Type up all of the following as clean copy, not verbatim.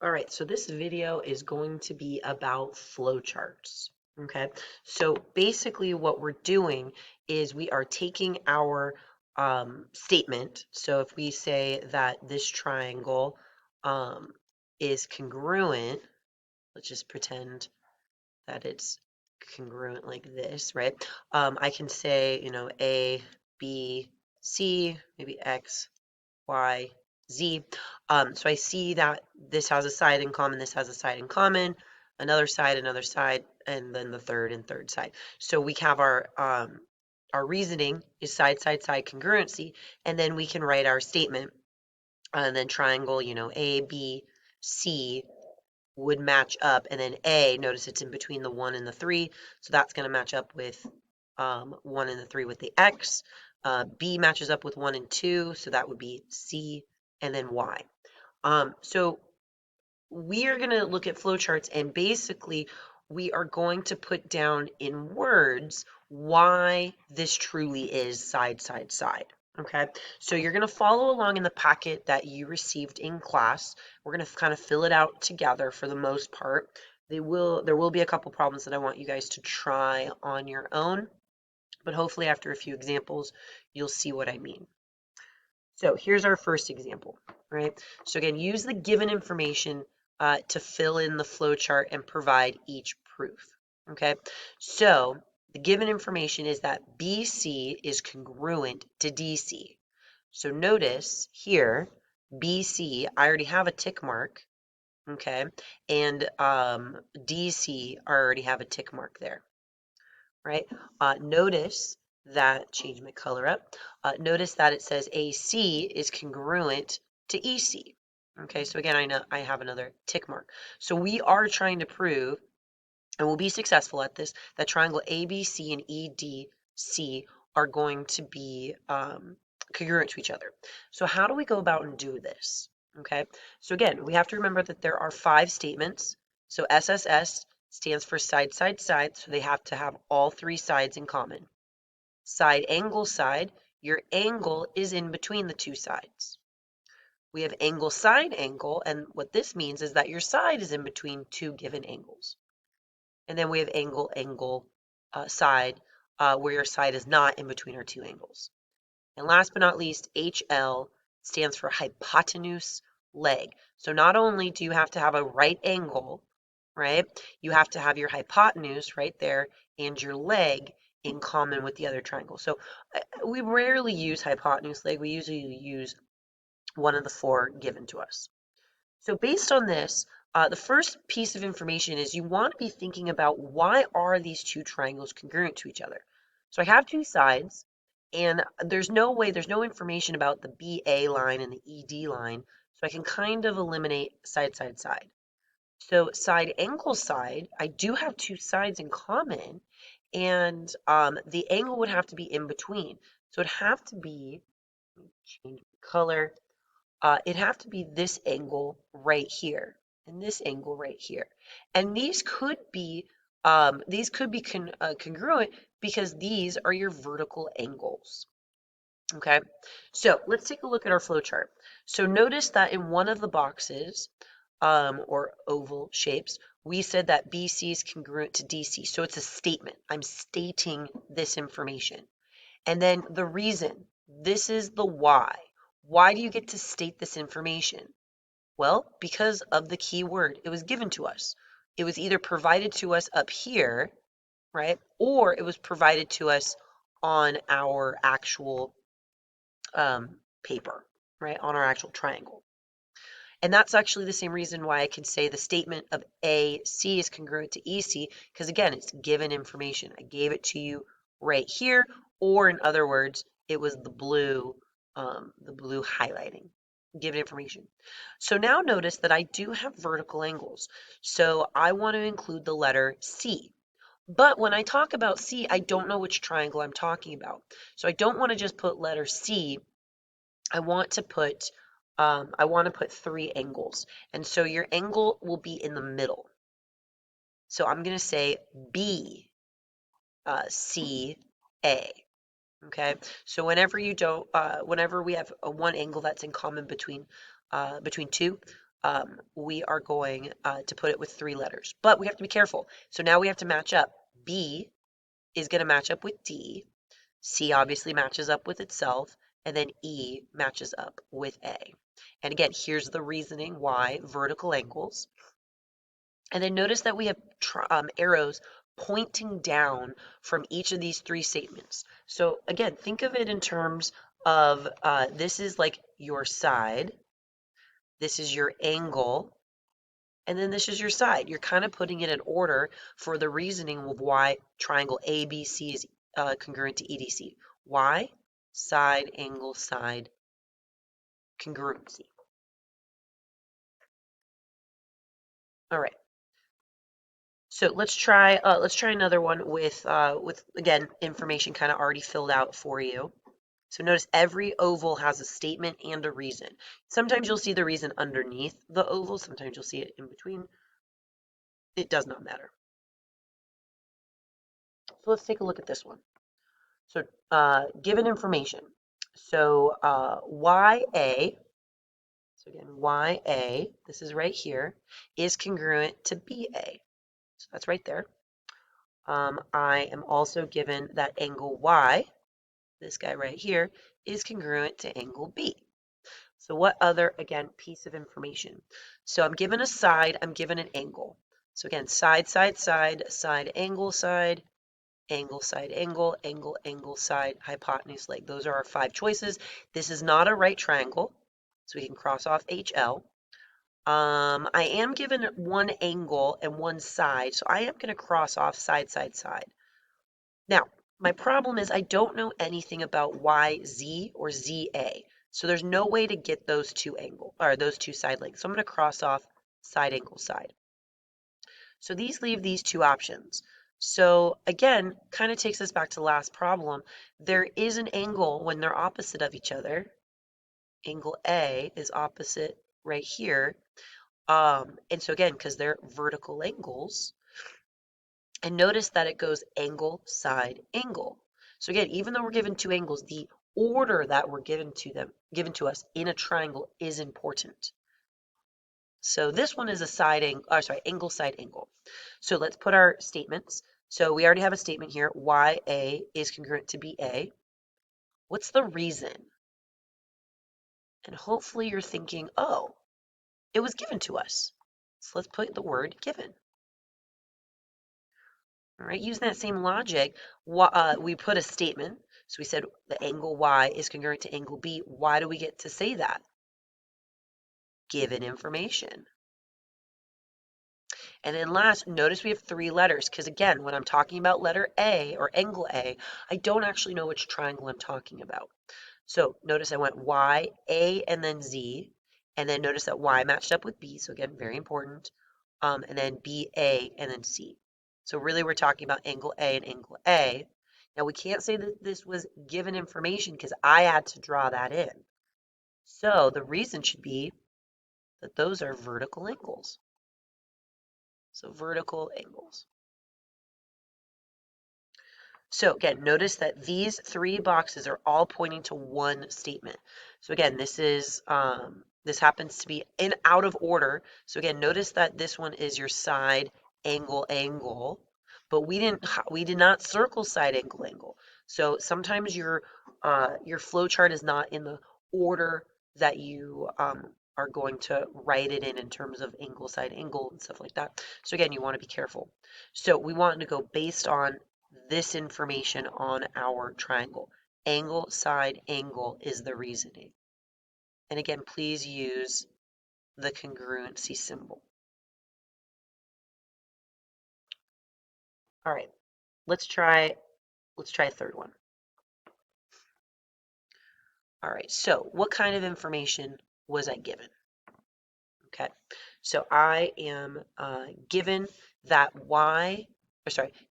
All right, so this video is going to be about flowcharts. Okay, so basically what we're doing is we are taking our statement. So if we say that this triangle um, is congruent, let's just pretend that it's congruent like this, right? I can say, A, B, C, maybe X, Y, Z. So I see that this has a side in common, this has a side in common, another side, and then the third and third side. So we have our reasoning is side, side, side congruency, and then we can write our statement, and then triangle, A, B, C would match up, and then A, notice it's in between the 1 and the 3, so that's going to match up with 1 and the 3 with the X. B matches up with 1 and 2, so that would be C, and then Y. So we are going to look at flowcharts, and basically we are going to put down in words why this truly is side, side, side. Okay, so you're going to follow along in the packet that you received in class. We're going to kind of fill it out together for the most part. There will be a couple problems that I want you guys to try on your own, but hopefully after a few examples, you'll see what I mean. So here's our first example, right? So again, use the given information to fill in the flowchart and provide each proof, okay? So the given information is that BC is congruent to DC. So notice here, BC, I already have a tick mark, okay? And DC, I already have a tick mark there, right? Notice that, change my color up. Notice that it says AC is congruent to EC. Okay, so again, I know I have another tick mark. So we are trying to prove, and we'll be successful at this, that triangle ABC and EDC are going to be congruent to each other. So how do we go about and do this? Okay, so again, we have to remember that there are 5 statements. So SSS stands for side, side, side, so they have to have all 3 sides in common. Side, angle, side, your angle is in between the 2 sides. We have angle, side, angle, and what this means is that your side is in between 2 given angles. And then we have angle, angle, side, where your side is not in between our 2 angles. And last but not least, HL stands for hypotenuse leg. So not only do you have to have a right angle, right, you have to have your hypotenuse right there and your leg in common with the other triangle. So we rarely use hypotenuse leg. We usually use one of the 4 given to us. So based on this, the first piece of information is you want to be thinking about why are these 2 triangles congruent to each other. So I have 2 sides, and there's no information about the BA line and the ED line, so I can kind of eliminate side, side, side. So side, angle, side, I do have 2 sides in common, and the angle would have to be in between. So it'd have to be, change the color, it'd have to be this angle right here and this angle right here. And these could be congruent because these are your vertical angles. Okay, so let's take a look at our flow chart. So notice that in one of the boxes, or oval shapes, we said that BC is congruent to DC. So it's a statement. I'm stating this information. And then the reason, this is the why. Why do you get to state this information? Well, because of the key word. It was given to us. It was either provided to us up here, right? Or it was provided to us on our actual paper, right? On our actual triangle. And that's actually the same reason why I can say the statement of AC is congruent to EC, because again, it's given information. I gave it to you right here, or in other words, it was the blue highlighting, given information. So now notice that I do have vertical angles. So I want to include the letter C. But when I talk about C, I don't know which triangle I'm talking about. So I don't want to just put letter C. I want to put 3 angles. And so your angle will be in the middle. So I'm going to say B, C, A. Okay. So whenever we have one angle that's in common between 2, we are going to put it with 3 letters. But we have to be careful. So now we have to match up. B is going to match up with D. C obviously matches up with itself. And then E matches up with A. And again, here's the reasoning why vertical angles. And then notice that we have arrows pointing down from each of these 3 statements. So again, think of it in terms of this is like your side, this is your angle, and then this is your side. You're kind of putting it in order for the reasoning of why triangle ABC is congruent to EDC. Why? Side, angle, side, congruency. All right. So let's try another one with again information kind of already filled out for you. So notice every oval has a statement and a reason. Sometimes you'll see the reason underneath the oval, sometimes you'll see it in between. It does not matter. So let's take a look at this one. So given information. So YA, so again YA, this is right here, is congruent to BA. So that's right there. I am also given that angle Y, this guy right here, is congruent to angle B. So what other, again, piece of information? So I'm given a side, I'm given an angle. So again, side, side, side, side, angle, side, angle, side, angle, angle, angle, side, hypotenuse, leg. Those are our 5 choices. This is not a right triangle, so we can cross off HL. I am given one angle and one side, so I am going to cross off side, side, side. Now, my problem is I don't know anything about YZ or ZA. So there's no way to get those 2 side legs. So I'm going to cross off side, angle, side. So these leave these 2 options. So again, kind of takes us back to the last problem. There is an angle when they're opposite of each other. Angle A is opposite right here. And so again, because they're vertical angles, and notice that it goes angle, side, angle. So again, even though we're given 2 angles, the order that we're given to us in a triangle is important. So this one is a angle, side, angle. So let's put our statements. So we already have a statement here. YA is congruent to BA. What's the reason? And hopefully you're thinking, oh, it was given to us. So let's put the word given. All right, using that same logic, we put a statement. So we said the angle Y is congruent to angle B. Why do we get to say that? Given information. And then last, notice we have 3 letters, because again, when I'm talking about letter A or angle A, I don't actually know which triangle I'm talking about. So notice I went Y, A, and then Z, and then notice that Y matched up with B, so again, very important, and then B, A, and then C. So really we're talking about angle A and angle A. Now we can't say that this was given information because I had to draw that in. So the reason should be that those are vertical angles. So vertical angles. So again, notice that these 3 boxes are all pointing to one statement. So again, this happens to be in out of order. So again, notice that this one is your side angle angle, but we did not circle side angle angle. So sometimes your flow chart is not in the order that you are going to write it in terms of angle, side angle, and stuff like that. So again, you want to be careful. So we want to go based on this information on our triangle. Angle, side, angle is the reasoning. And again, please use the congruency symbol. All right, let's try a third one. All right, so what kind of information was I given? Okay, so I am given that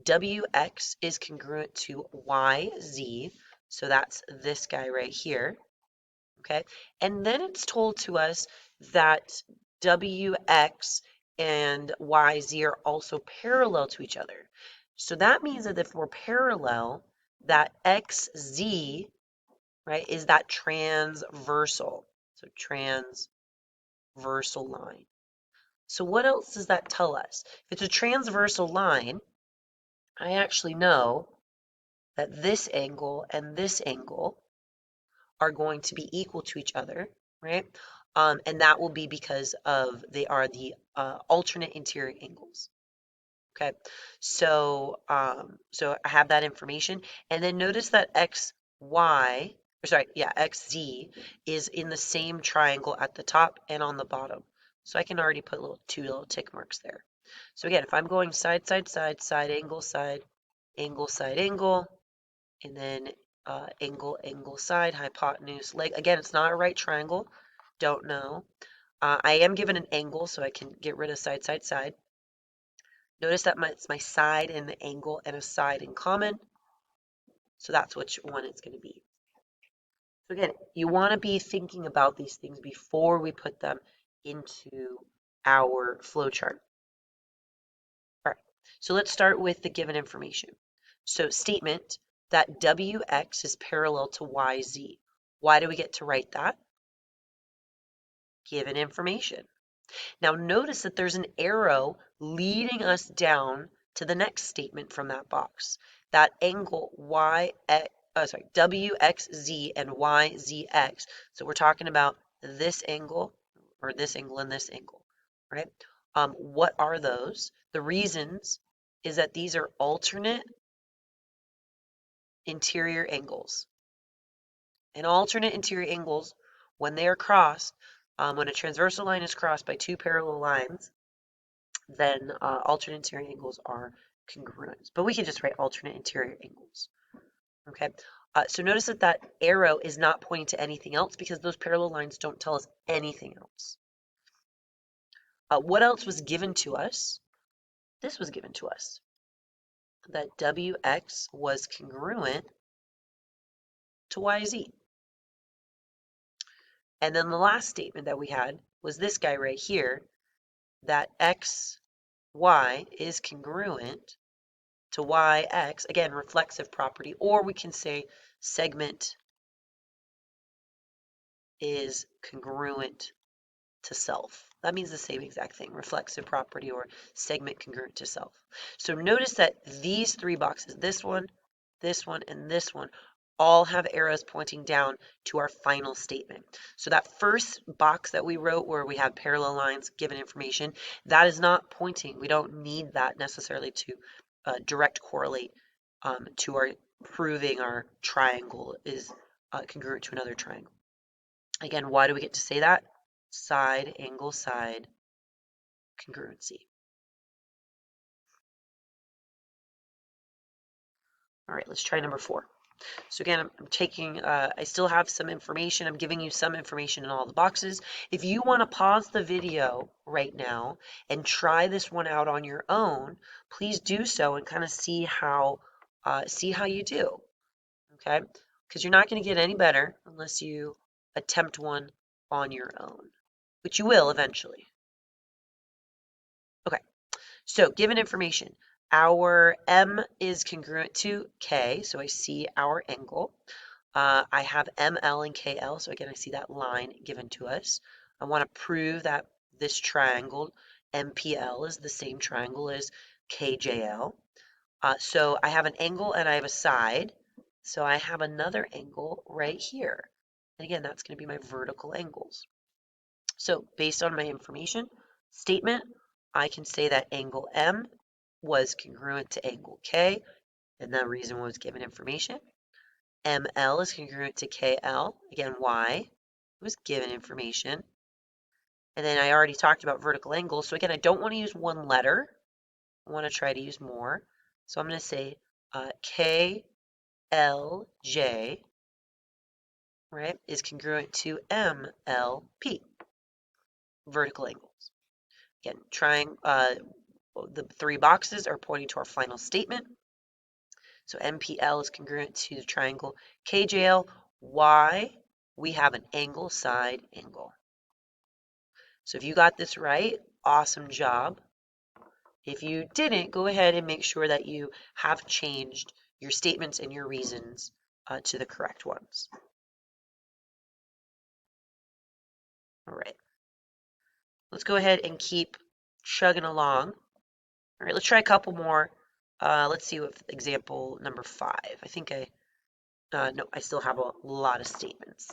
WX is congruent to YZ. So that's this guy right here. Okay, and then it's told to us that WX and YZ are also parallel to each other. So that means that if we're parallel, that XZ, right, is that transversal. So transversal. transversal line. So what else does that tell us? If it's a transversal line, I actually know that this angle and this angle are going to be equal to each other, right? And that will be because of they are the alternate interior angles. Okay, so I have that information, and then notice that xz is in the same triangle at the top and on the bottom. So I can already put two little tick marks there. So again, if I'm going side, side, side, side, angle, side, angle, and then angle, angle, side, hypotenuse, leg. Again, it's not a right triangle. Don't know. I am given an angle, so I can get rid of side, side, side. Notice that it's my side and the angle and a side in common. So that's which one it's going to be. So again, you want to be thinking about these things before we put them into our flowchart. All right, so let's start with the given information. So statement that WX is parallel to YZ. Why do we get to write that? Given information. Now notice that there's an arrow leading us down to the next statement from that box. That angle WXZ and YZX. So we're talking about this angle, or this angle and this angle, right? What are those? The reasons is that these are alternate interior angles. And alternate interior angles, when they are crossed, when a transversal line is crossed by two parallel lines, then alternate interior angles are congruent. But we can just write alternate interior angles. Okay. So notice that that arrow is not pointing to anything else because those parallel lines don't tell us anything else. What else was given to us? This was given to us. That WX was congruent to YZ. And then the last statement that we had was this guy right here, that XY is congruent to YX, again, reflexive property, or we can say segment is congruent to self. That means the same exact thing, reflexive property or segment congruent to self. So notice that these three boxes, this one, and this one, all have arrows pointing down to our final statement. So that first box that we wrote where we have parallel lines given information, that is not pointing. We don't need that necessarily to direct correlate to our proving our triangle is congruent to another triangle. Again, why do we get to say that? Side, angle, side, congruency. All right, let's try number 4. So again, I'm taking, I still have some information. I'm giving you some information in all the boxes. If you want to pause the video right now and try this one out on your own, please do so and kind of see how you do. Okay, because you're not going to get any better unless you attempt one on your own, which you will eventually. Okay, so given information, our M is congruent to K, so I see our angle. I have ML and KL, so again, I see that line given to us. I want to prove that this triangle, MPL, is the same triangle as KJL. So I have an angle and I have a side. So I have another angle right here. And again, that's going to be my vertical angles. So based on my information statement, I can say that angle M was congruent to angle K, and the reason was given information. ML is congruent to KL. Again, why? It was given information. And then I already talked about vertical angles. So again, I don't want to use one letter. I want to try to use more. So I'm going to say KLJ, right, is congruent to MLP, vertical angles. Again, the three boxes are pointing to our final statement. So MPL is congruent to the triangle KJL. Why? We have an angle, side, angle. So if you got this right, awesome job. If you didn't, go ahead and make sure that you have changed your statements and your reasons to the correct ones. All right. let's go ahead and keep chugging along. All right, let's try a couple more. Let's see what example number 5. I think no, I still have a lot of statements.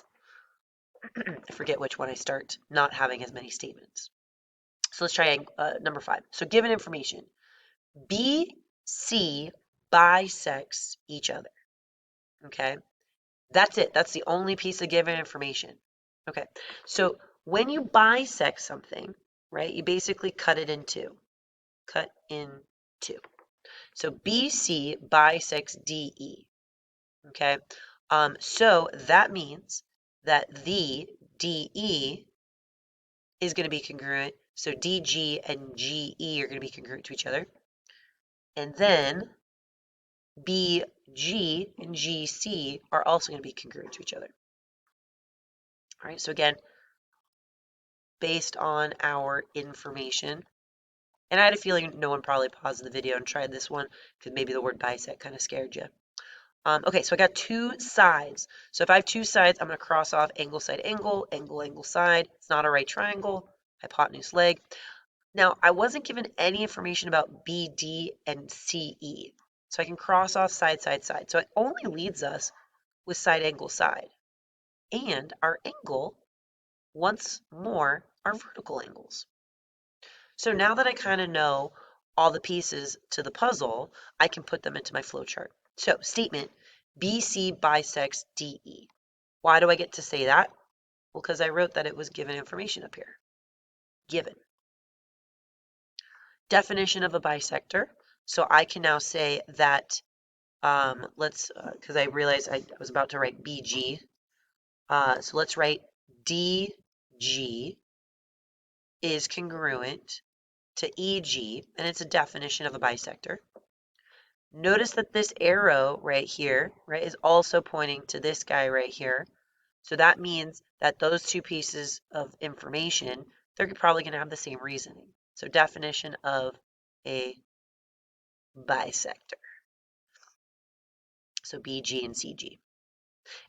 I forget which one I start not having as many statements. So let's try number 5. So given information, B, C bisects each other. Okay, that's it. That's the only piece of given information. Okay, so when you bisect something, right, you basically cut it in two. Cut in two. So BC bisects DE. Okay, so that means that the DE is going to be congruent. So DG and GE are going to be congruent to each other. And then BG and GC are also going to be congruent to each other. All right, so again, based on our information, and I had a feeling no one probably paused the video and tried this one because maybe the word bisect kind of scared you. Okay, so I got two sides. So if I have two sides, I'm going to cross off angle, side, angle, angle, angle, side. It's not a right triangle, hypotenuse, leg. Now, I wasn't given any information about BD and CE. So I can cross off side, side, side. So it only leaves us with side, angle, side. And our angle, once more, are vertical angles. So now that I kind of know all the pieces to the puzzle, I can put them into my flowchart. So statement, BC bisects DE. Why do I get to say that? Well, because I wrote that it was given information up here. Given. Definition of a bisector. So I can now say that, because I realized I was about to write BG. So let's write DG is congruent to EG, and it's a definition of a bisector. Notice that this arrow right here, right, is also pointing to this guy right here. So that means that those two pieces of information, they're probably going to have the same reasoning. So definition of a bisector. So BG and CG.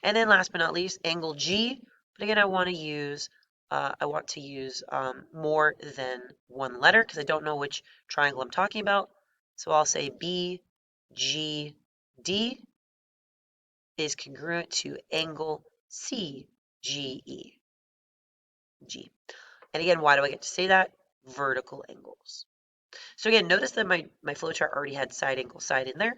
And then last but not least, angle G. But again, I want to use more than one letter because I don't know which triangle I'm talking about. So I'll say BGD is congruent to angle CGE. G. And again, why do I get to say that? Vertical angles. So again, notice that my flowchart already had side, angle, side in there.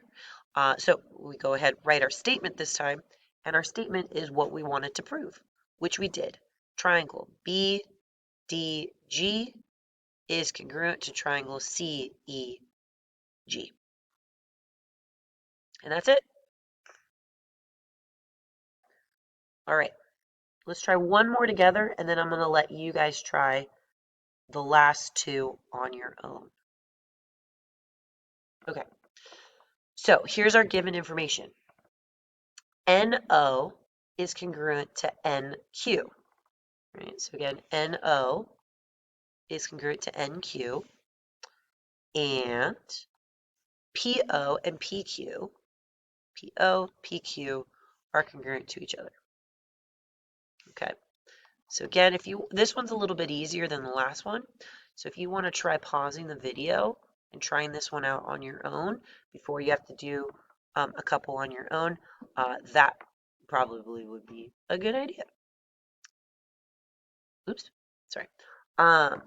So we go ahead, write our statement this time. And our statement is what we wanted to prove, which we did. Triangle BDG is congruent to triangle CEG. And that's it. All right, let's try one more together, and then I'm going to let you guys try the last two on your own. Okay, so here's our given information. NO is congruent to NQ. Right, so again, NO is congruent to NQ, and PO and PQ, PO, PQ are congruent to each other. Okay, so again, this one's a little bit easier than the last one. So if you want to try pausing the video and trying this one out on your own before you have to do a couple on your own, that probably would be a good idea. Oops, sorry.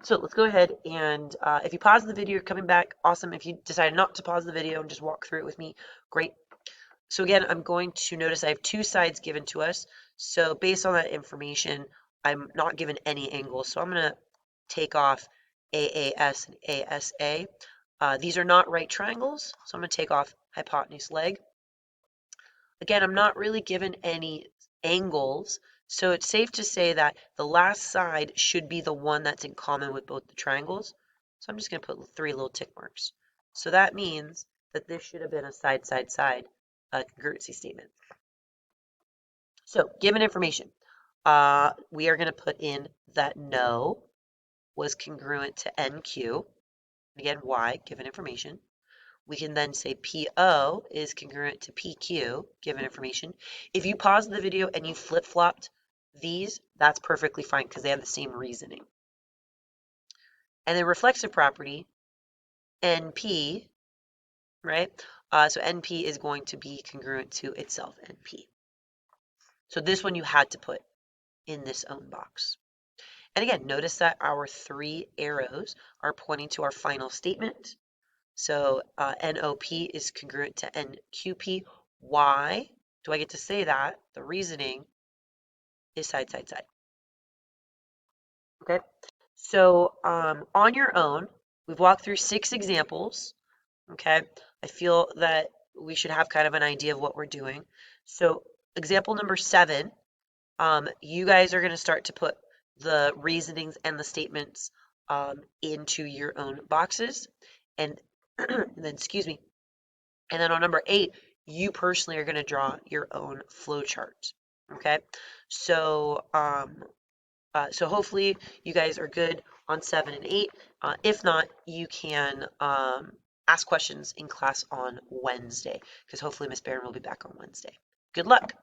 So let's go ahead and if you pause the video, coming back, awesome. If you decide not to pause the video and just walk through it with me, great. So again, I'm going to notice I have two sides given to us. So based on that information, I'm not given any angles. So I'm going to take off AAS and ASA. These are not right triangles, so I'm going to take off hypotenuse, leg. Again, I'm not really given any angles, so it's safe to say that the last side should be the one that's in common with both the triangles. So I'm just going to put 3 little tick marks. So that means that this should have been a side, side, side congruency statement. So given information, we are going to put in that no was congruent to NQ. Again, why? Given information. We can then say PO is congruent to PQ, given information. If you pause the video and you flip-flopped these, that's perfectly fine because they have the same reasoning. And then reflexive property, NP, right? So NP is going to be congruent to itself, NP. So this one you had to put in this own box. And again, notice that our three arrows are pointing to our final statement. So NOP is congruent to NQP. Why do I get to say that? The reasoning is side, side, side. Okay. So on your own, we've walked through 6 examples. Okay. I feel that we should have kind of an idea of what we're doing. So example number 7, you guys are going to start to put the reasonings and the statements into your own boxes. And, and then, excuse me, and then on number 8, you personally are going to draw your own flow chart. Okay, so so hopefully you guys are good on 7 and 8. If not, you can ask questions in class on Wednesday because hopefully Miss Barron will be back on Wednesday. Good luck.